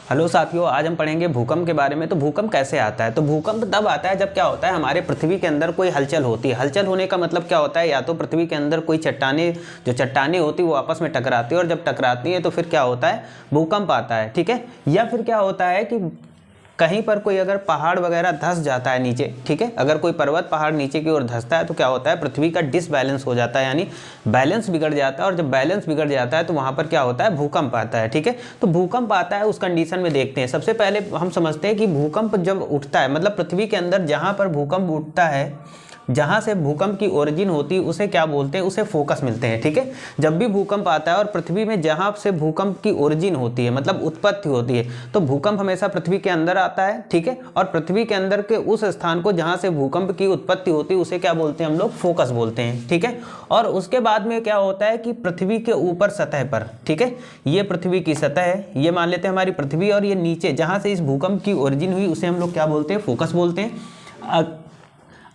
Hello साथियों, आज हम पढ़ेंगे भूकंप के बारे में। तो भूकंप कैसे आता है? तो भूकंप तब आता है जब क्या होता है, हमारे पृथ्वी के अंदर कोई हलचल होती है। हलचल होने का मतलब क्या होता है, या तो पृथ्वी के अंदर कोई चट्टानें होती है वो आपस में टकराती है, और जब टकराती है तो फिर क्या होता है, भूकंप आता है। ठीक है। या फिर क्या होता है कि कहीं पर कोई अगर पहाड़ वगैरह धंस जाता है नीचे, ठीक है, अगर कोई पर्वत पहाड़ नीचे की ओर धंसता है तो क्या होता है, पृथ्वी का डिसबैलेंस हो जाता है, यानी बैलेंस बिगड़ जाता है। और जब बैलेंस बिगड़ जाता है तो वहां पर क्या होता है, भूकंप आता है। ठीक है। तो भूकंप आता है, उस कंडीशन में देखते हैं। सबसे पहले हम समझते हैं कि भूकंप जब उठता है, मतलब पृथ्वी के अंदर जहां पर भूकंप उठता है, जहां से भूकंप की ओरिजिन होती है उसे क्या बोलते हैं, उसे फोकस मिलते हैं। ठीक है। जब भी भूकंप आता है और पृथ्वी में जहां से भूकंप की ओरिजिन होती है, मतलब उत्पत्ति होती है, तो भूकंप हमेशा पृथ्वी के अंदर आता है। ठीक है। और पृथ्वी के अंदर के उस स्थान को जहां से भूकंप की उत्पत्ति होती है उसे क्या बोलते हैं, हम लोग फोकस बोलते हैं। ठीक है। और उसके बाद में क्या होता है कि पृथ्वी के ऊपर सतह पर, ठीक है, ये पृथ्वी की सतह है, ये मान लेते हैं हमारी पृथ्वी, और ये नीचे जहां से इस भूकंप की ओरिजिन हुई उसे हम लोग क्या बोलते हैं, फोकस बोलते हैं।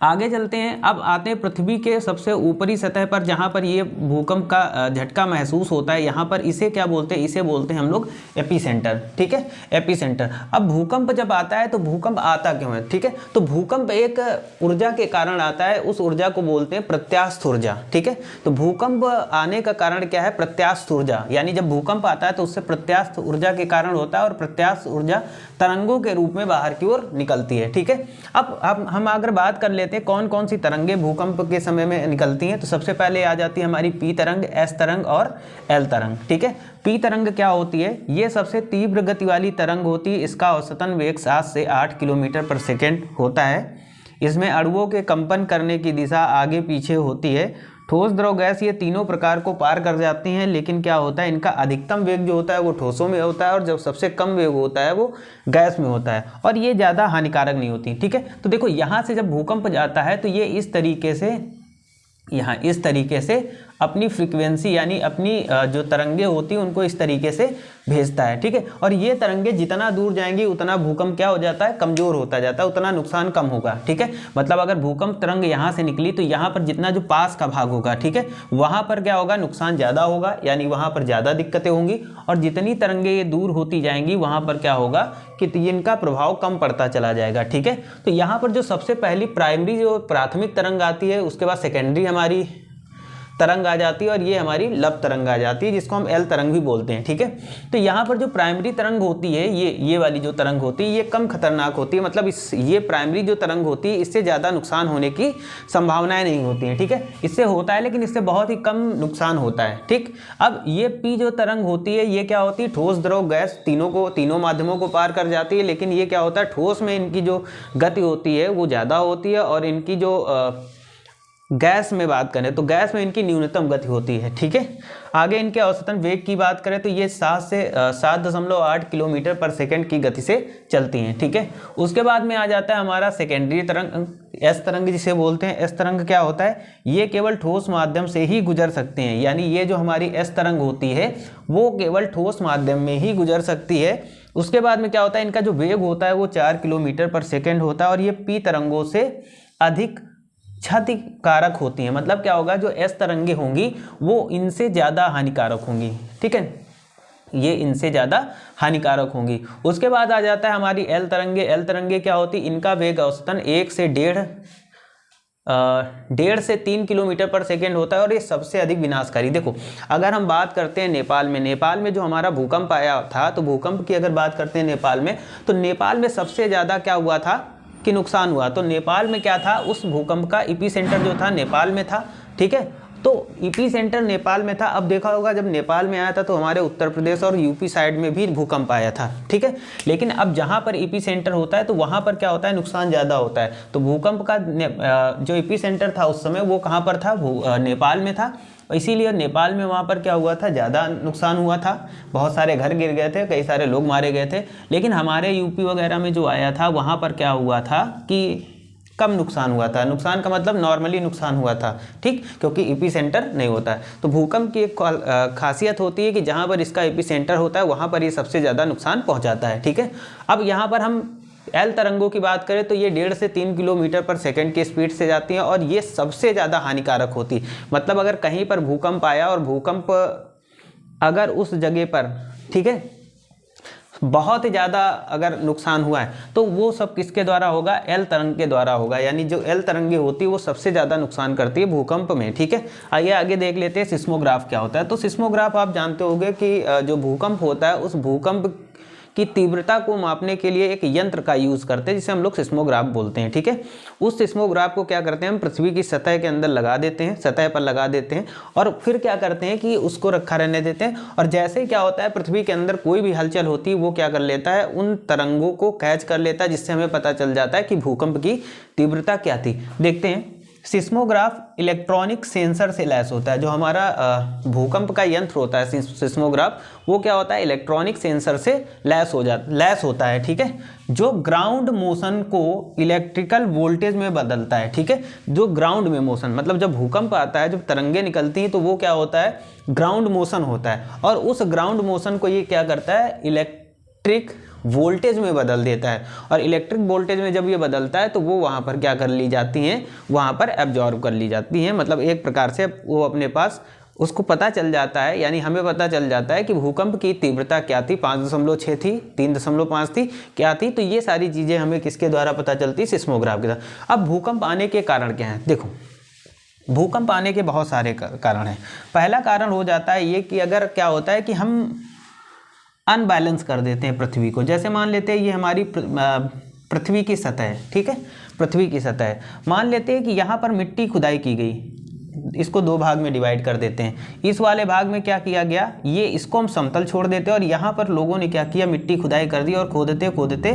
आगे चलते हैं। अब आते हैं पृथ्वी के सबसे ऊपरी सतह पर, जहां पर ये भूकंप का झटका महसूस होता है, यहां पर इसे क्या बोलते हैं, इसे बोलते हैं हम लोग एपीसेंटर। ठीक है, एपीसेंटर। अब भूकंप जब आता है तो भूकंप आता क्यों है? ठीक है। तो भूकंप एक ऊर्जा के कारण आता है, उस ऊर्जा को बोलते हैं प्रत्यास्थ ऊर्जा। ठीक है। तो भूकंप आने का कारण क्या है, प्रत्यास्थ ऊर्जा, यानी जब भूकंप आता है तो उससे प्रत्यास्थ ऊर्जा के कारण होता है, और प्रत्यास्थ ऊर्जा तरंगों के रूप में बाहर की ओर निकलती है। ठीक है। अब हम अगर बात कर लेते हैं कौन कौन सी तरंगे भूकंप के समय में निकलती हैं, तो सबसे पहले आ जाती है हमारी पी तरंग, एस तरंग और एल तरंग। ठीक है। पी तरंग क्या होती है, ये सबसे तीव्र गति वाली तरंग होती है। इसका औसतन वेग 7 से 8 किलोमीटर पर सेकेंड होता है। इसमें अणुओं के कंपन करने की दिशा आगे पीछे होती है। ठोस, द्रव, गैस, ये तीनों प्रकार को पार कर जाती हैं, लेकिन क्या होता है, इनका अधिकतम वेग जो होता है वो ठोसों में होता है, और जब सबसे कम वेग होता है वो गैस में होता है, और ये ज़्यादा हानिकारक नहीं होती। ठीक है। तो देखो, यहाँ से जब भूकंप जाता है तो ये इस तरीके से, यहाँ इस तरीके से अपनी फ्रीक्वेंसी, यानी अपनी जो तरंगे होती हैं उनको इस तरीके से भेजता है। ठीक है। और ये तरंगे जितना दूर जाएंगी उतना भूकंप क्या हो जाता है, कमजोर होता जाता है, उतना नुकसान कम होगा। ठीक है। मतलब अगर भूकंप तरंग यहाँ से निकली तो यहाँ पर जितना जो पास का भाग होगा, ठीक है, वहाँ पर क्या होगा, नुकसान ज़्यादा होगा, यानी वहाँ पर ज़्यादा दिक्कतें होंगी। और जितनी तरंगे ये दूर होती जाएंगी वहाँ पर क्या होगा कि इनका प्रभाव कम पड़ता चला जाएगा। ठीक है। तो यहाँ पर जो सबसे पहली प्राइमरी जो प्राथमिक तरंग आती है, उसके बाद सेकेंडरी हमारी तरंग आ जाती है, और ये हमारी लव तरंग आ जाती है, जिसको हम एल तरंग भी बोलते हैं। ठीक है। तो यहाँ पर जो प्राइमरी तरंग होती है, ये वाली जो तरंग होती है ये कम खतरनाक होती है, मतलब ये प्राइमरी जो तरंग होती है इससे ज़्यादा नुकसान होने की संभावनाएं नहीं होती हैं। ठीक है। इससे होता है लेकिन इससे बहुत ही कम नुकसान होता है। ठीक। अब ये पी जो तरंग होती है ये क्या होती है, ठोस, द्रव, गैस तीनों माध्यमों को पार कर जाती है, लेकिन ये क्या होता है, ठोस में इनकी जो गति होती है वो ज़्यादा होती है, और इनकी जो गैस में बात करें तो गैस में इनकी न्यूनतम गति होती है। ठीक है। आगे इनके औसतन वेग की बात करें तो ये 7 से 7.8 किलोमीटर पर सेकंड की गति से चलती हैं। ठीक है। उसके बाद में आ जाता है हमारा सेकेंडरी तरंग, एस तरंग जिसे बोलते हैं। एस तरंग क्या होता है, ये केवल ठोस माध्यम से ही गुजर सकते हैं, यानी ये जो हमारी एस तरंग होती है वो केवल ठोस माध्यम में ही गुजर सकती है। उसके बाद में क्या होता है, इनका जो वेग होता है वो 4 किलोमीटर पर सेकेंड होता है, और ये पी तरंगों से अधिक क्षतिकारक होती हैं। मतलब क्या होगा, जो एस तरंगे होंगी वो इनसे ज़्यादा हानिकारक होंगी। ठीक है, ये इनसे ज़्यादा हानिकारक होंगी। उसके बाद आ जाता है हमारी एल तरंगे। एल तरंगे क्या होती, इनका वेग औसतन 1 से 1.5 से 3 किलोमीटर पर सेकेंड होता है, और ये सबसे अधिक विनाशकारी। देखो, अगर हम बात करते हैं नेपाल में जो हमारा भूकंप आया था, तो भूकंप की अगर बात करते हैं नेपाल में, तो नेपाल में सबसे ज़्यादा क्या हुआ था कि नुकसान हुआ। तो नेपाल में क्या था, उस भूकंप का एपिसेंटर जो था नेपाल में था। ठीक है। तो एपिसेंटर नेपाल में था। अब देखा होगा जब नेपाल में आया था तो हमारे उत्तर प्रदेश और यूपी साइड में भी भूकंप आया था। ठीक है। लेकिन अब जहाँ पर एपिसेंटर होता है तो वहाँ पर क्या होता है, नुकसान ज़्यादा होता है। तो भूकंप का जो एपिसेंटर था उस समय वो कहाँ पर था, नेपाल में था, इसीलिए नेपाल में वहाँ पर क्या हुआ था, ज़्यादा नुकसान हुआ था, बहुत सारे घर गिर गए थे, कई सारे लोग मारे गए थे। लेकिन हमारे यूपी वगैरह में जो आया था वहाँ पर क्या हुआ था कि कम नुकसान हुआ था। नुकसान का मतलब नॉर्मली नुकसान हुआ था। ठीक, क्योंकि एपिसेंटर नहीं होता है। तो भूकंप की एक खासियत होती है कि जहाँ पर इसका एपिसेंटर होता है वहाँ पर ये सबसे ज़्यादा नुकसान पहुँचाता है। ठीक है। अब यहाँ पर हम एल तरंगों की बात करें तो ये 1.5 से 3 किलोमीटर पर सेकंड की स्पीड से जाती हैं, और ये सबसे ज़्यादा हानिकारक होती है। मतलब अगर कहीं पर भूकंप आया और भूकंप अगर उस जगह पर, ठीक है, बहुत ही ज़्यादा अगर नुकसान हुआ है तो वो सब किसके द्वारा होगा, एल तरंग के द्वारा होगा। यानी जो एल तरंगे होती है वो सबसे ज़्यादा नुकसान करती है भूकंप में। ठीक है, आइए आगे देख लेते हैं सिस्मोग्राफ क्या होता है। तो सिस्मोग्राफ आप जानते होंगे कि जो भूकंप होता है उस भूकंप की तीव्रता को मापने के लिए एक यंत्र का यूज़ करते हैं जिसे हम लोग सिस्मोग्राफ बोलते हैं। ठीक है, उस सिस्मोग्राफ को क्या करते हैं हम पृथ्वी की सतह के अंदर लगा देते हैं, सतह पर लगा देते हैं और फिर क्या करते हैं कि उसको रखा रहने देते हैं। और जैसे ही क्या होता है पृथ्वी के अंदर कोई भी हलचल होती है वो क्या कर लेता है, उन तरंगों को कैच कर लेता है, जिससे हमें पता चल जाता है कि भूकंप की तीव्रता क्या थी। देखते हैं, सिस्मोग्राफ इलेक्ट्रॉनिक सेंसर से लैस होता है। जो हमारा भूकंप का यंत्र होता है सिस्मोग्राफ, वो क्या होता है, इलेक्ट्रॉनिक सेंसर से लैस होता है। ठीक है, जो ग्राउंड मोशन को इलेक्ट्रिकल वोल्टेज में बदलता है। ठीक है, जो ग्राउंड में मोशन मतलब जब भूकंप आता है, जब तरंगे निकलती हैं तो वो क्या होता है, ग्राउंड मोशन होता है। और उस ग्राउंड मोशन को ये क्या करता है, इलेक्ट्रिक वोल्टेज में बदल देता है। और इलेक्ट्रिक वोल्टेज में जब ये बदलता है तो वो वहाँ पर क्या कर ली जाती हैं, वहाँ पर एब्जॉर्ब कर ली जाती हैं। मतलब एक प्रकार से वो अपने पास उसको पता चल जाता है, यानी हमें पता चल जाता है कि भूकंप की तीव्रता क्या थी, 5.6 थी, 3.5 थी, क्या थी। तो ये सारी चीज़ें हमें किसके द्वारा पता चलती, सिस्मोग्राफ के द्वारा। अब भूकंप आने के कारण क्या हैं, देखो भूकंप आने के बहुत सारे कारण हैं। पहला कारण हो जाता है ये कि अगर क्या होता है कि हम अनबैलेंस कर देते हैं पृथ्वी को। जैसे मान लेते हैं ये हमारी पृथ्वी की सतह है। ठीक है, पृथ्वी की सतह है, मान लेते हैं कि यहाँ पर मिट्टी खुदाई की गई, इसको दो भाग में डिवाइड कर देते हैं। इस वाले भाग में क्या किया गया, ये इसको हम समतल छोड़ देते हैं और यहाँ पर लोगों ने क्या किया, मिट्टी खुदाई कर दी और खोदते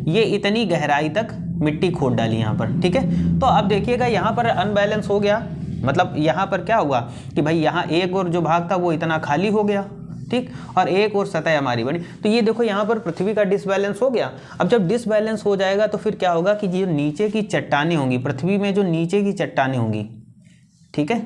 ये इतनी गहराई तक मिट्टी खोद डाली यहाँ पर। ठीक है, तो अब देखिएगा यहाँ पर अनबैलेंस हो गया। मतलब यहाँ पर क्या हुआ कि भाई यहाँ एक और जो भाग था वो इतना खाली हो गया, ठीक, और एक और सतह हमारी बनी। तो ये देखो यहाँ पर पृथ्वी का डिसबैलेंस हो गया। अब जब डिसबैलेंस हो जाएगा तो फिर क्या होगा कि जो नीचे की चट्टानें होंगी, पृथ्वी में जो नीचे की चट्टानें होंगी, ठीक है,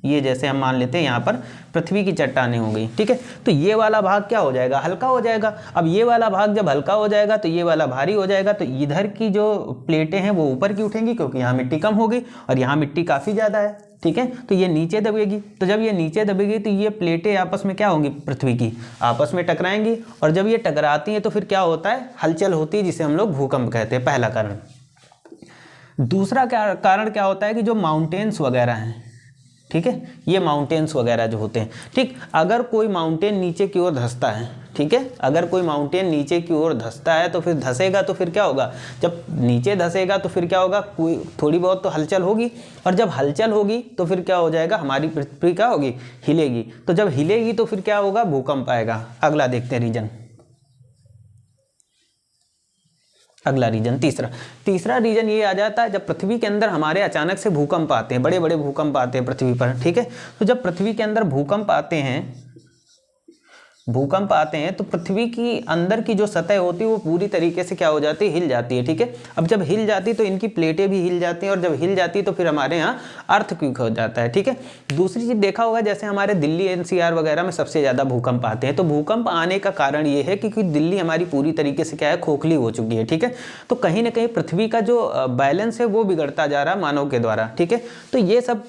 ये जैसे हम मान लेते हैं यहाँ पर पृथ्वी की चट्टानें हो गई। ठीक है, तो ये वाला भाग क्या हो जाएगा, हल्का हो जाएगा। अब ये वाला भाग जब हल्का हो जाएगा तो ये वाला भारी हो जाएगा। तो इधर की जो प्लेटें हैं वो ऊपर की उठेंगी क्योंकि यहाँ मिट्टी कम होगी और यहाँ मिट्टी काफ़ी ज़्यादा है। ठीक है, तो ये नीचे दबेगी। तो जब ये नीचे दबेगी तो ये प्लेटें आपस में क्या होंगी, पृथ्वी की आपस में टकराएंगी। और जब ये टकराती हैं तो फिर क्या होता है, हलचल होती है, जिसे हम लोग भूकंप कहते हैं, पहला कारण। दूसरा कारण क्या होता है कि जो माउंटेन्स वगैरह हैं, ठीक है, ये माउंटेन्स वगैरह जो होते हैं, ठीक, अगर कोई माउंटेन नीचे की ओर धंसता है, ठीक है, अगर कोई माउंटेन नीचे की ओर धंसता है तो फिर धंसेगा तो फिर क्या होगा, जब नीचे धंसेगा तो फिर क्या होगा, कोई थोड़ी बहुत तो हलचल होगी। और जब हलचल होगी तो फिर क्या हो जाएगा, हमारी पृथ्वी क्या होगी, हिलेगी। तो जब हिलेगी तो फिर क्या होगा, भूकंप आएगा। अगला देखते हैं रीजन, अगला रीजन तीसरा रीजन ये आ जाता है जब पृथ्वी के अंदर हमारे अचानक से भूकंप आते हैं, बड़े बड़े भूकंप आते हैं पृथ्वी पर। ठीक है, तो जब पृथ्वी के अंदर भूकंप आते हैं तो पृथ्वी की अंदर की जो सतह होती है वो पूरी तरीके से क्या हो जाती है, हिल जाती है। ठीक है, अब जब हिल जाती तो इनकी प्लेटें भी हिल जाती हैं और जब हिल जाती तो फिर हमारे यहाँ अर्थक्वेक हो जाता है। ठीक है, दूसरी चीज़ देखा होगा जैसे हमारे दिल्ली एनसीआर वगैरह में सबसे ज़्यादा भूकंप आते हैं। तो भूकंप आने का कारण ये है क्योंकि दिल्ली हमारी पूरी तरीके से क्या है, खोखली हो चुकी है। ठीक है, तो कहीं ना कहीं पृथ्वी का जो बैलेंस है वो बिगड़ता जा रहा है मानव के द्वारा। ठीक है, तो ये सब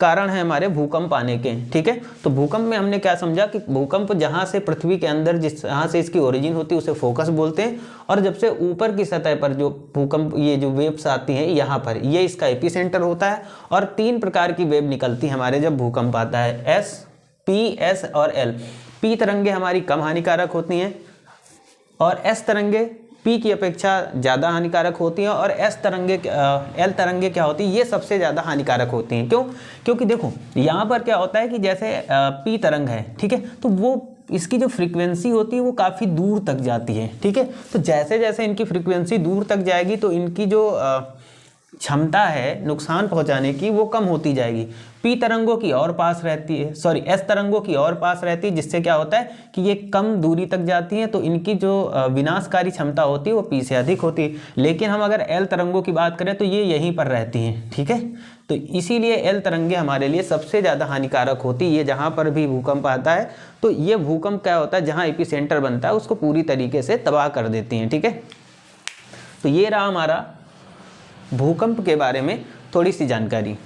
कारण है हमारे भूकंप आने के। ठीक है, तो भूकंप में हमने क्या समझा कि भूकंप जहाँ से पृथ्वी के अंदर जहाँ से इसकी ओरिजिन होती है उसे फोकस बोलते हैं, और जब से ऊपर की सतह पर जो भूकंप ये जो वेव्स आती हैं यहाँ पर, ये इसका एपिसेंटर होता है। और 3 प्रकार की वेव निकलती है हमारे जब भूकंप आता है, एस, पी, एस और एल। पी तरंगे हमारी कम हानिकारक होती हैं और एस तरंगे पी की अपेक्षा ज़्यादा हानिकारक होती हैं, और एल तरंगे क्या होती है, ये सबसे ज़्यादा हानिकारक होती हैं। क्यों? क्योंकि देखो यहाँ पर क्या होता है कि जैसे पी तरंग है, ठीक है, तो वो इसकी जो फ्रीक्वेंसी होती है वो काफ़ी दूर तक जाती है। ठीक है, तो जैसे जैसे इनकी फ्रीक्वेंसी दूर तक जाएगी तो इनकी जो क्षमता है नुकसान पहुंचाने की वो कम होती जाएगी। पी तरंगों की और पास रहती है, एस तरंगों की और पास रहती है, जिससे क्या होता है कि ये कम दूरी तक जाती हैं, तो इनकी जो विनाशकारी क्षमता होती है वो पी से अधिक होती है। लेकिन हम अगर एल तरंगों की बात करें तो ये यहीं पर रहती हैं। ठीक है, तो इसीलिए एल तरंगे हमारे लिए सबसे ज़्यादा हानिकारक होती है। ये जहाँ पर भी भूकंप आता है तो ये भूकंप क्या होता है, जहाँ एपिसेंटर बनता है उसको पूरी तरीके से तबाह कर देती हैं। ठीक है, तो ये रहा हमारा भूकंप के बारे में थोड़ी सी जानकारी।